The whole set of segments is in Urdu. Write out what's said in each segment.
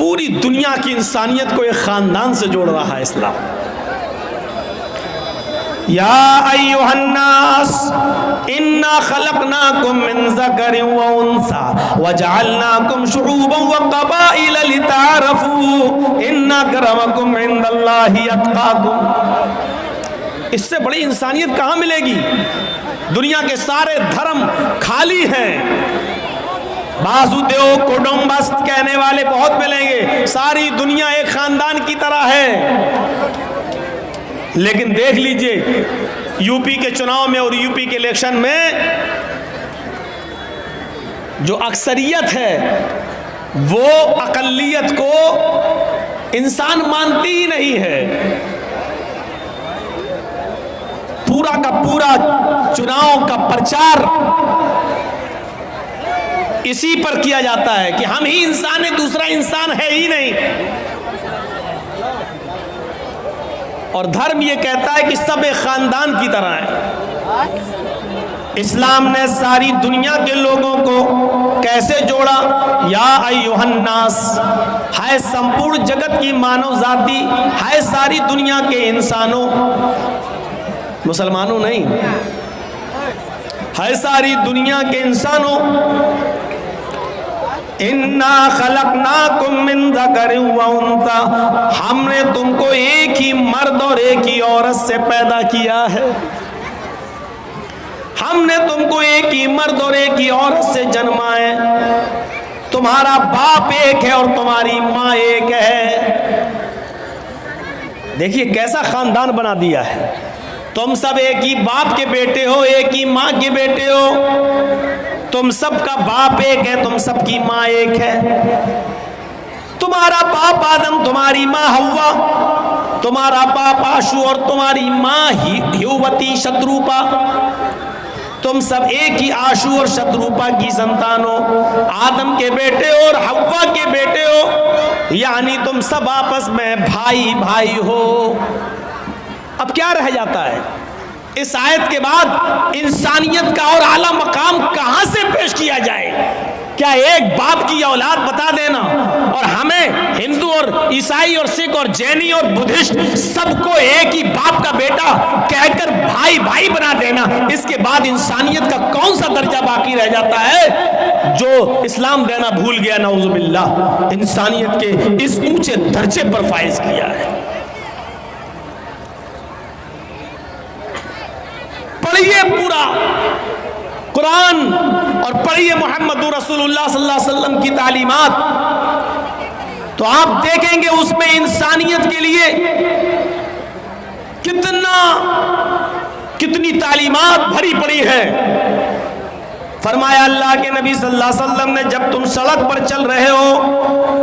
پوری دنیا کی انسانیت کو ایک خاندان سے جوڑ رہا ہے اسلام۔ یا ایھا الناس انا خلقناکم من ذکر و انثی وجعلناکم شعوبا وقبائل لتعارفوا ان اکرمکم عند اللہ اتقاکم۔ اس سے بڑی انسانیت کہاں ملے گی؟ دنیا کے سارے دھرم خالی ہیں، باسودیو کٹمبست کہنے والے بہت ملیں گے، ساری دنیا ایک خاندان کی طرح ہے۔ لیکن دیکھ لیجئے یو پی کے چناؤ میں اور یو پی کے الیکشن میں جو اکثریت ہے وہ اقلیت کو انسان مانتی ہی نہیں ہے۔ پورا کا پورا چناؤ کا پرچار اسی پر کیا جاتا ہے کہ ہم ہی انسان ہیں، دوسرا انسان ہے ہی نہیں۔ اور دھرم یہ کہتا ہے کہ سب ایک خاندان کی طرح ہے۔ اسلام نے ساری دنیا کے لوگوں کو کیسے جوڑا؟ یا ایھا الناس، ہے سمپورن جگت کی مانو ذاتی، ہے ساری دنیا کے انسانوں، مسلمانوں نہیں، ہے ساری دنیا کے انسانوں۔ انا خلقناکم من ذکر و انثی، ہم نے تم کو ایک ہی مرد اور ایک ہی عورت سے پیدا کیا ہے۔ ہم نے تم کو ایک ہی مرد اور ایک ہی عورت سے جنما ہے۔ تمہارا باپ ایک ہے اور تمہاری ماں ایک ہے۔ دیکھیے کیسا خاندان بنا دیا ہے۔ تم سب ایک ہی باپ کے بیٹے ہو، ایک ہی ماں کے بیٹے ہو، تم سب کا باپ ایک ہے، تم سب کی ماں ایک ہے۔ تمہارا باپ آدم، تمہاری ماں حوا، تمہارا باپ آشو اور تمہاری ماں ہیووتی شتروپا، تم سب ایک ہی آشو اور شتروپا کی سنتان ہو، آدم کے بیٹے ہو اور حوا کے بیٹے ہو، یعنی تم سب آپس میں بھائی بھائی ہو۔ اب کیا رہ جاتا ہے؟ اس آیت کے بعد انسانیت کا اور اعلیٰ مقام کہاں سے پیش کیا جائے؟ کیا ایک باپ کی اولاد بتا دینا اور ہمیں ہندو اور عیسائی اور سکھ اور جینی اور بدھسٹ سب کو ایک ہی باپ کا بیٹا کہہ کر بھائی بھائی بنا دینا، اس کے بعد انسانیت کا کون سا درجہ باقی رہ جاتا ہے جو اسلام دینا بھول گیا؟ نعوذ باللہ، انسانیت کے اس اونچے درجے پر فائز کیا ہے۔ پڑھیے پورا قرآن اور پڑھیے محمد رسول اللہ صلی اللہ علیہ وسلم کی تعلیمات، تو آپ دیکھیں گے اس میں انسانیت کے لیے کتنی تعلیمات بھری پڑی ہے۔ فرمایا اللہ کے نبی صلی اللہ علیہ وسلم نے، جب تم سڑک پر چل رہے ہو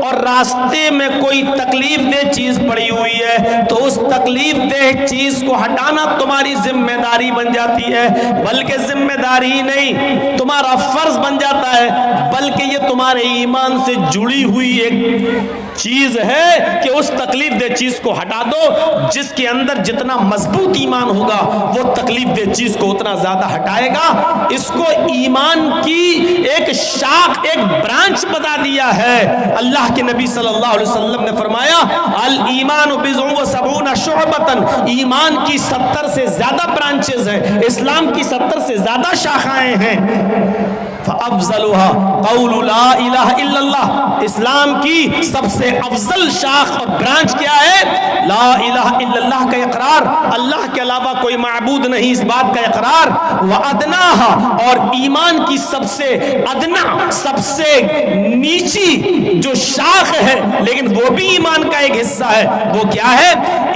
اور راستے میں کوئی تکلیف دہ چیز پڑی ہوئی ہے تو اس تکلیف دہ چیز کو ہٹانا تمہاری ذمہ داری بن جاتی ہے، بلکہ ذمہ داری ہی نہیں، تمہارا فرض بن جاتا ہے، بلکہ یہ تمہارے ایمان سے جڑی ہوئی ایک چیز ہے کہ اس تکلیف دہ چیز کو ہٹا دو۔ جس کے اندر جتنا مضبوط ایمان ہوگا وہ تکلیف دہ چیز کو اتنا زیادہ ہٹائے گا۔ اس کو ایمان کی ایک شاخ، ایک برانچ بتا دیا ہے۔ اللہ کے نبی صلی اللہ علیہ وسلم نے فرمایا الایمان بضع و سبعون شعبۃ، ایمان کی 70 سے زیادہ برانچز ہیں، اسلام کی 70 سے زیادہ شاخائیں ہیں۔ فَأَفْضَلُهَا قَوْلُ لَا إِلَهَ إِلَّا اللَّهِ، اسلام کی سب سے افضل شاخ اور برانچ کیا ہے؟ لا الہ الا اللہ کا اقرار، اللہ کے علاوہ کوئی معبود نہیں، اس بات کا اقرار۔ وَأَدْنَاهَا، اور ایمان کی سب سے ادنا، سب سے نیچی جو شاخ ہے لیکن وہ بھی ایمان کا ایک حصہ ہے، وہ کیا ہے؟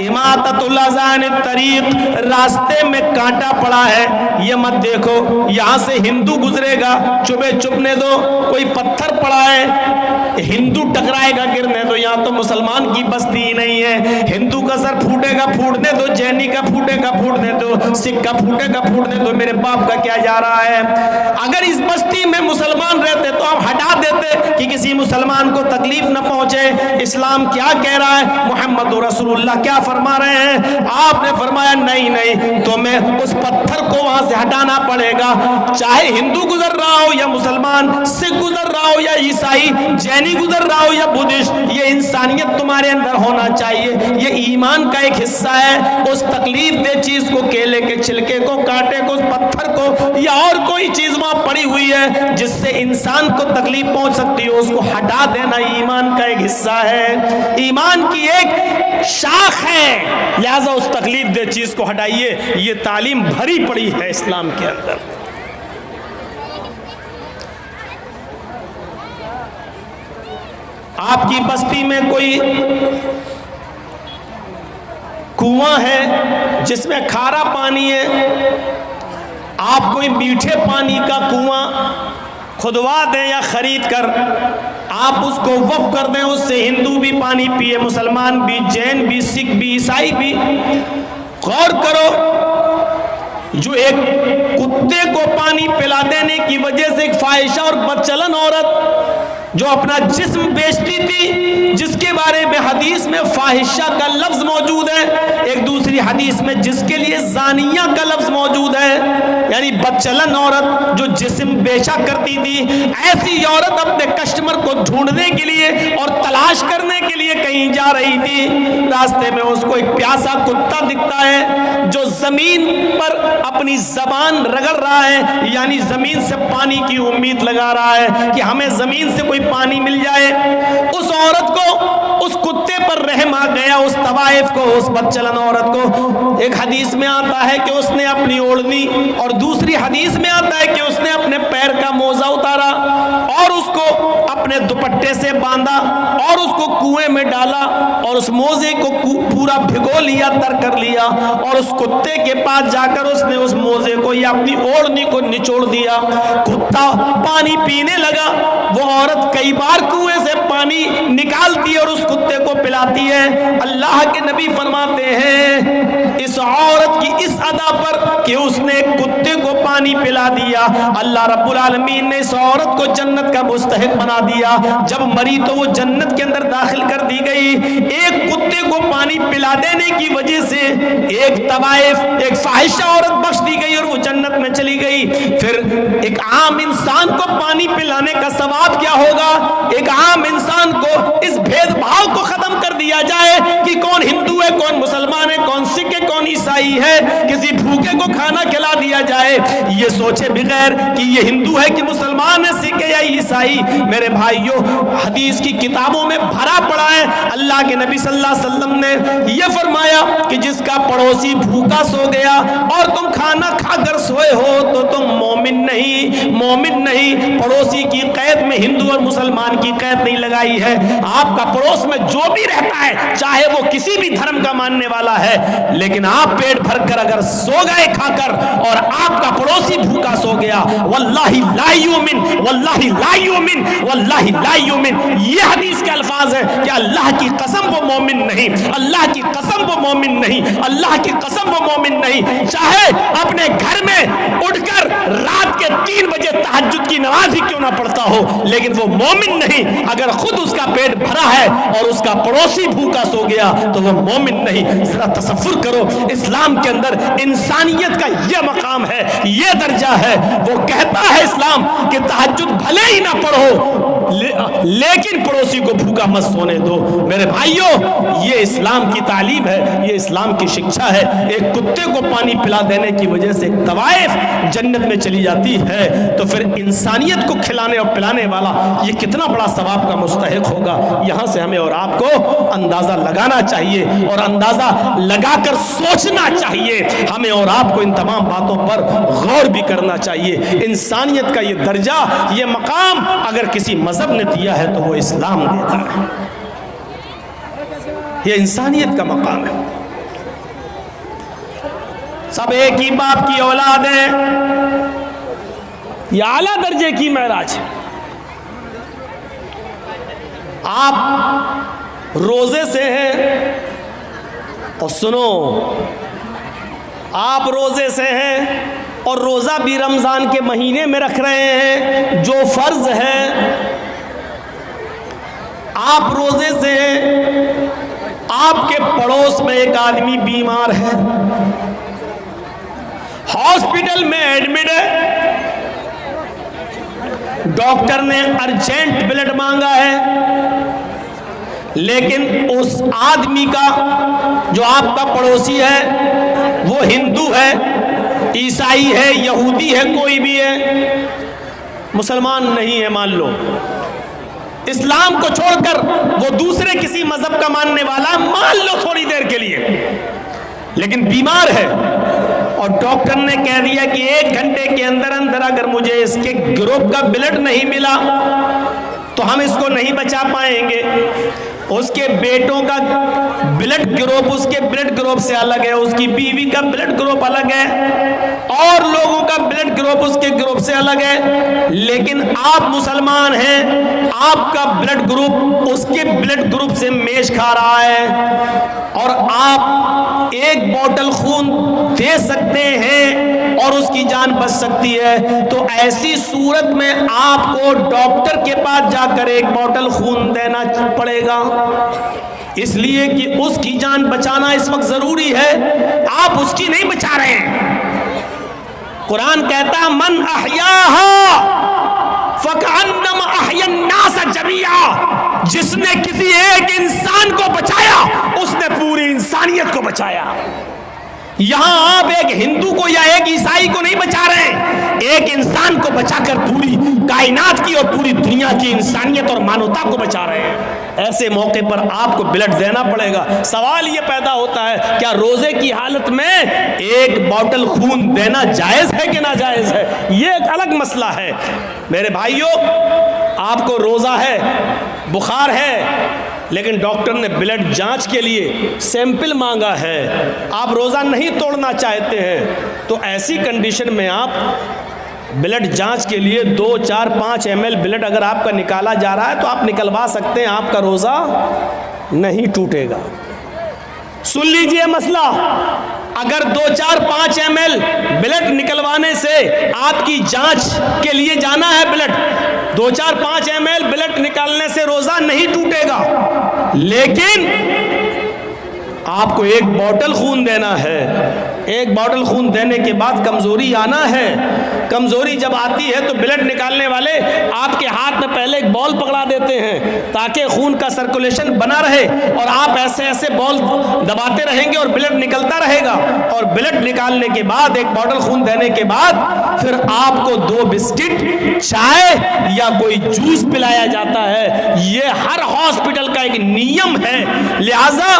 اماطۃ الاذى عن الطریق، راستے میں کانٹا پڑا ہے، یہ مت دیکھو یہاں سے ہندو گزرے گا چبے چبنے دو، کوئی پتھر پڑا ہے ہندو ٹکرائے گا گرنے دو، یہاں تو مسلمان کی بستی ہی نہیں ہے، ہندو کا سر پھوٹے گا پھوٹنے دو، جینی کا پھوٹے گا پھوٹنے دو، سکھ کا پھوٹے گا پھوٹنے دو، میرے باپ کا کیا جا رہا ہے؟ اگر اس بستی میں مسلمان رہتے تو ہم ہٹا دیتے کہ کسی مسلمان کو تکلیف نہ پہنچے۔ اسلام کیا کہہ رہا ہے؟ محمد رسول اللہ کیا فرما رہے ہیں؟ آپ نے فرمایا نہیں نہیں، تمہیں اس پتھر کو وہاں سے ہٹانا پڑے گا، چاہے ہندو گزر رہا ہو یا مسلمان، سکھ گزر رہا ہو یا عیسائی، جینی گزر رہا ہو یا بدھسٹ، یہ انسانیت تمہارے اندر ہونا چاہیے. یہ ایمان کا ایک حصہ ہے. اس تکلیف دہ چیز کو, کیلے کے چھلکے کو, کانٹے کو, پتھر کو یا اور کوئی چیز وہاں پڑی ہوئی ہے جس سے انسان کو تکلیف پہنچ سکتی ہو, اس کو ہٹا دینا ایمان کا ایک حصہ ہے, ایمان کی ایک شاخ ہے. لہذا اس تکلیف دہ چیز کو ہٹائیے. یہ تعلیم بھری پڑی ہے اسلام کے اندر. آپ کی بستی میں کوئی کنواں ہے جس میں کھارا پانی ہے, آپ کوئی میٹھے پانی کا کنواں کھدوا دیں یا خرید کر آپ اس کو وقف کر دیں, اس سے ہندو بھی پانی پیے, مسلمان بھی, جین بھی, سکھ بھی, عیسائی بھی. غور کرو, جو ایک کتے کو پانی پلا دینے کی وجہ سے ایک فاحشہ اور بدچلن عورت جو اپنا جسم بیچتی تھی, جس کے بارے میں حدیث میں فاحشہ کا لفظ موجود ہے, ایک دوسری حدیث میں جس کے لیے زانیہ کا لفظ موجود ہے, یعنی بدچلن عورت جو جسم بیچا کرتی تھی, ایسی عورت اپنے کسٹمر کو ڈھونڈنے کے لیے اور تلاش کرنے کے لیے کہیں جا رہی تھی. راستے میں اس کو ایک پیاسا کتا دکھتا ہے جو زمین پر اپنی زبان رگڑ رہا ہے, یعنی زمین سے پانی کی امید لگا رہا ہے کہ ہمیں زمین سے کوئی پانی مل جائے. اس عورت کو, اس کتے پر رحم آ گیا, اس طوائف کو, اس بدچلن عورت کو. ایک حدیث میں آتا ہے کہ اس نے اپنی اوڑھنی, اور دوسری حدیث میں آتا ہے کہ اس نے اپنے پیر کا موزہ اتارا اور اس کو اپنے دوپٹے سے باندھا اور اس کو کنویں میں ڈالا اور اس موزے کو پورا بھگو لیا, تر کر لیا, اور اس کتے کے پاس جا کر اس نے اس موزے کو یا اپنی اوڑھنی کو نچوڑ دیا. کتا پانی پینے لگا. وہ عورت کئی بار کنویں سے پانی نکالتی ہے اور اس کتے کو پلاتی ہے. اللہ کے نبی فرماتے ہیں اس عورت کی اس ادا پر کہ اس نے کتے کو پانی پلا دیا, اللہ رب العالمین نے اس عورت کو جنت کا مستحق بنا دیا. جب مری تو وہ جنت کے اندر داخل کر دی گئی. ایک کتے کو پانی پلا دینے کی وجہ سے ایک طوائف, ایک فاحشہ عورت بخش دی گئی اور وہ جنت میں چلی گئی. پھر ایک عام انسان کو پانی پلانے کا ثواب کیا ہوگا؟ ایک عام انسان کو اس بھید بھاؤ کو ختم کر دیا جائے کہ کون ہندو ہے, کون مسلمان ہے, کون سکھ ہے, کون عیسائی ہے, کسی بھوکے کو کھانا کھلا دیا جائے. یہ سوچے بغیر کہ یہ ہندو ہے کہ مسلمان ہے, سکھ ہے یا عیسائی. میرے بھائیوں, حدیث کی کتابوں میں بھرا پڑا ہے. اللہ کے نبی صلی اللہ علیہ وسلم نے یہ فرمایا کہ جس کا پڑوسی بھوکا سو گیا اور تم کھانا کھا کر سوئے ہو تو تم مومن نہیں, مومن نہیں. پڑوسی کی قید میں ہندو اور مسلمان کی قید نہیں لگائی ہے. آپ کا پڑوس میں جو بھی رہتا ہے, چاہے وہ کسی بھی دھرم کا ماننے والا ہے, لیکن آپ پیٹ بھر کر اگر سو گئے کھا کر اور آپ کا پڑوسی بھوکا سو گیا, واللہ لا یؤمن, واللہ لا یؤمن, واللہ لا یؤمن. یہ حدیث کے الفاظ ہیں کہ اللہ کی قسم وہ مومن نہیں, اللہ کی قسم وہ مومن نہیں, اللہ کی قسم وہ مومن نہیں. چاہے اپنے گھر میں اٹھ کر رات کے 3 بجے تہجد کی نماز ہی کیوں نہ پڑھتا ہو, لیکن وہ مومن نہیں. اگر خود اس کا پیٹ بھرا ہے اور اس کا پڑوسی بھوکا سو گیا تو وہ مومن نہیں. ذرا تصور کرو, اسلام کے اندر انسانیت کا یہ مقام ہے, یہ درجہ ہے. وہ کہتا ہے اسلام کہ تہجد بھلے ہی نہ پڑھو لیکن پڑوسی کو بھوکا مت سونے دو. میرے بھائیوں, یہ اسلام کی تعلیم ہے, یہ اسلام کی شکشا ہے. ایک کتے کو پانی پلا دینے کی وجہ سے ایک طوائف جنت میں چلی جاتی ہے, تو پھر انسانیت کو کھلانے اور پلانے والا یہ کتنا بڑا ثواب کا مستحق ہوگا. یہاں سے ہمیں اور آپ کو اندازہ لگانا چاہیے اور اندازہ لگا کر سوچنا چاہیے. ہمیں اور آپ کو ان تمام باتوں پر غور بھی کرنا چاہیے. انسانیت کا یہ درجہ, یہ مقام اگر کسی مذہب نے دیا ہے تو وہ اسلام دیتا ہے. یہ انسانیت کا مقام ہے. سب ایک ہی باپ کی اولاد ہیں, یہ اعلیٰ درجے کی معراج ہے. آپ روزے سے ہیں, اور سنو, آپ روزے سے ہیں اور روزہ بھی رمضان کے مہینے میں رکھ رہے ہیں جو فرض ہے. آپ روزے سے ہیں, آپ کے پڑوس میں ایک آدمی بیمار ہے, ہاسپٹل میں ایڈمٹ ہے, ڈاکٹر نے ارجنٹ بلڈ مانگا ہے, لیکن اس آدمی کا جو آپ کا پڑوسی ہے وہ ہندو ہے، عیسائی ہے، یہودی ہے، کوئی بھی ہے، مسلمان نہیں ہے مان لو، اسلام کو چھوڑ کر وہ دوسرے کسی مذہب کا ماننے والا ہے مان لو تھوڑی دیر کے لیے، لیکن بیمار ہے اور ڈاکٹر نے کہہ دیا کہ 1 گھنٹے کے اندر اندر اگر مجھے اس کے گروپ کا بلڈ نہیں ملا تو ہم اس کو نہیں بچا پائیں گے۔ اس کے بیٹوں کا بلڈ گروپ اس کے بلڈ گروپ سے الگ ہے، اس کی بیوی کا بلڈ گروپ الگ ہے، اور لوگوں کا بلڈ گروپ اس کے گروپ سے الگ ہے، لیکن آپ مسلمان ہیں، آپ کا بلڈ گروپ اس کے بلڈ گروپ سے میچ کھا رہا ہے، اور آپ 1 بوتل خون دے سکتے ہیں اور اس کی جان بچ سکتی ہے، تو ایسی صورت میں آپ کو ڈاکٹر کے پاس جا کر 1 بوتل خون دینا پڑے گا، اس لیے کہ اس کی جان بچانا اس وقت ضروری ہے، آپ اس کی نہیں بچا رہے ہیں۔ قرآن کہتا ہے من احیاہا فکأنما احیا الناس جمیعا، جس نے کسی ایک انسان کو بچایا اس نے پوری انسانیت کو بچایا۔ یہاں آپ ایک ہندو کو یا ایک عیسائی کو نہیں بچا رہے ہیں، ایک انسان کو بچا کر پوری کائنات کی اور پوری دنیا کی انسانیت اور مانوتا کو بچا رہے ہیں۔ ایسے موقع پر آپ کو بلڈ دینا پڑے گا۔ سوال یہ پیدا ہوتا ہے کیا روزے کی حالت میں 1 بوتل خون دینا جائز ہے کہ ناجائز ہے؟ یہ ایک الگ مسئلہ ہے۔ میرے بھائیوں، آپ کو روزہ ہے، بخار ہے، لیکن ڈاکٹر نے بلڈ جانچ کے لیے سیمپل مانگا ہے، آپ روزہ نہیں توڑنا چاہتے ہیں، تو ایسی کنڈیشن میں آپ بلڈ جانچ کے لیے 2 4 5 ml بلڈ اگر آپ کا نکالا جا رہا ہے تو آپ نکلوا سکتے ہیں، آپ کا روزہ نہیں ٹوٹے گا۔ سن لیجئے مسئلہ، اگر 2 4 5 ml بلڈ نکلوانے سے آپ کی جانچ کے لیے جانا ہے بلڈ، 2 4 5 ml بلڈ نکالنے سے روزہ نہیں ٹوٹے گا، لیکن آپ کو 1 بوتل خون دینا ہے۔ 1 بوتل خون دینے کے بعد کمزوری آنا ہے، کمزوری جب آتی ہے تو بلڈ نکالنے والے آپ کے ہاتھ میں پہلے ایک بال پکڑا دیتے ہیں تاکہ خون کا سرکولیشن بنا رہے، اور آپ ایسے ایسے بال دباتے رہیں گے اور بلڈ نکلتا رہے گا، اور بلڈ نکالنے کے بعد 1 بوتل خون دینے کے بعد پھر آپ کو 2 بسکٹ، چائے یا کوئی جوس پلایا جاتا ہے۔ یہ ہر ہاسپٹل کا ایک نیم ہے، لہذا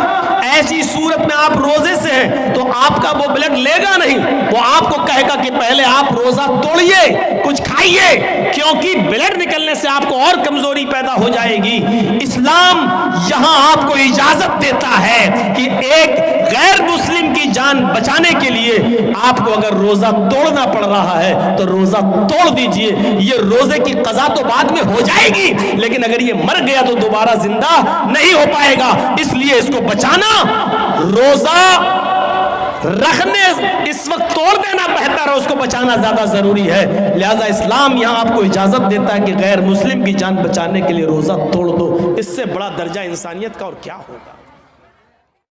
ایسی صورت میں آپ روزے سے ہیں تو آپ کا وہ بلڈ لے گا نہیں، وہ آپ کو کہے گا کہ پہلے آپ روزہ توڑیے، کچھ کھائیے، کیونکہ بلڈ نکلنے سے آپ کو اور کمزوری پیدا ہو جائے گی۔ اسلام یہاں آپ کو اجازت دیتا ہے کہ ایک غیر مسلم کی جان بچانے کے لیے آپ کو اگر روزہ توڑنا پڑ رہا ہے تو روزہ توڑ دیجئے۔ یہ روزے کی قضا تو بعد میں ہو جائے گی، لیکن اگر یہ مر گیا تو دوبارہ زندہ نہیں ہو پائے گا، اس لیے اس کو بچانا، روزہ رکھنے اس وقت توڑ دینا بہتر ہے، اس کو بچانا زیادہ ضروری ہے۔ لہذا اسلام یہاں آپ کو اجازت دیتا ہے کہ غیر مسلم کی جان بچانے کے لیے روزہ توڑ دو، اس سے بڑا درجہ انسانیت کا اور کیا ہوگا۔